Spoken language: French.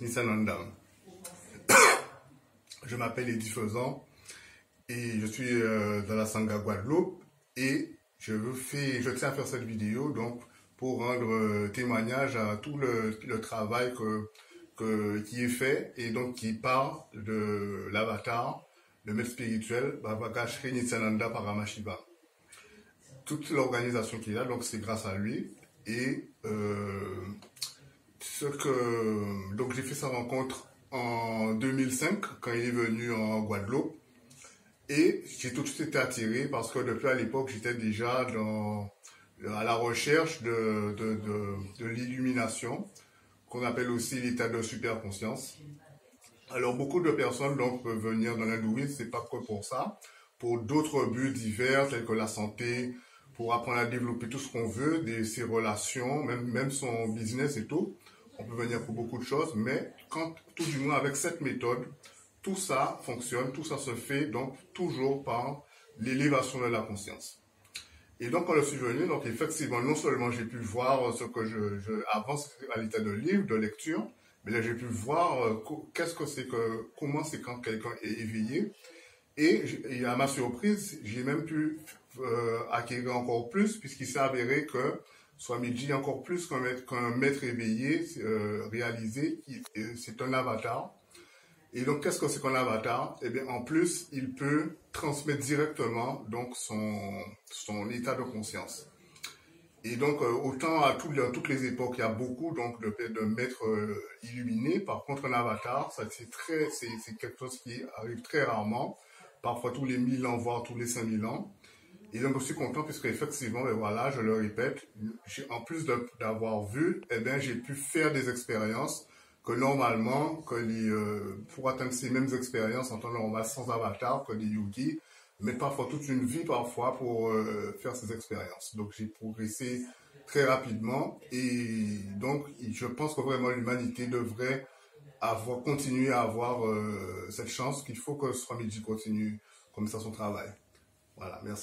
Nityananda. Je m'appelle Eddy Faisan et je suis dans la Sangha Guadeloupe et je tiens à faire cette vidéo donc pour rendre témoignage à tout le travail qui est fait et donc qui part de l'avatar, le maître spirituel Baba Sri Nityananda Paramashiva. Toute l'organisation qu'il a, donc c'est grâce à lui. Et donc j'ai fait sa rencontre en 2005 quand il est venu en Guadeloupe. Et j'ai tout de suite été attiré parce que depuis à l'époque, j'étais déjà à la recherche de l'illumination, qu'on appelle aussi l'état de superconscience. Alors beaucoup de personnes donc peuvent venir dans l'hindouisme, c'est pas que pour ça, pour d'autres buts divers tels que la santé, pour apprendre à développer tout ce qu'on veut, ses relations, même son business et tout. On peut venir pour beaucoup de choses, mais tout du moins avec cette méthode, tout ça fonctionne, tout ça se fait donc toujours par l'élévation de la conscience. Et donc quand je suis venu, donc effectivement, non seulement j'ai pu voir ce que avant c'était à l'état de livre, de lecture, mais là j'ai pu voir comment c'est quand quelqu'un est éveillé. Et à ma surprise, j'ai même pu acquérir encore plus, puisqu'il s'est avéré que Swamiji, encore plus qu'un maître éveillé réalisé, c'est un avatar. Et donc, qu'est-ce que c'est qu'un avatar? Eh bien, en plus, il peut transmettre directement donc son état de conscience. Et donc, autant à toutes les époques, il y a beaucoup donc de maîtres illuminés. Par contre, un avatar, c'est quelque chose qui arrive très rarement, parfois tous les 1000 ans, voire tous les 5000 ans. Et donc, je suis content puisque effectivement, ben voilà, je le répète, en plus d'avoir vu, eh bien, j'ai pu faire des expériences que normalement, pour atteindre ces mêmes expériences en temps normal, sans avatar, que les yogis mettent parfois toute une vie parfois pour faire ces expériences. Donc, j'ai progressé très rapidement et donc, je pense que vraiment l'humanité devrait continuer à avoir cette chance qu'il faut que Swamiji continue comme ça son travail. Voilà, merci.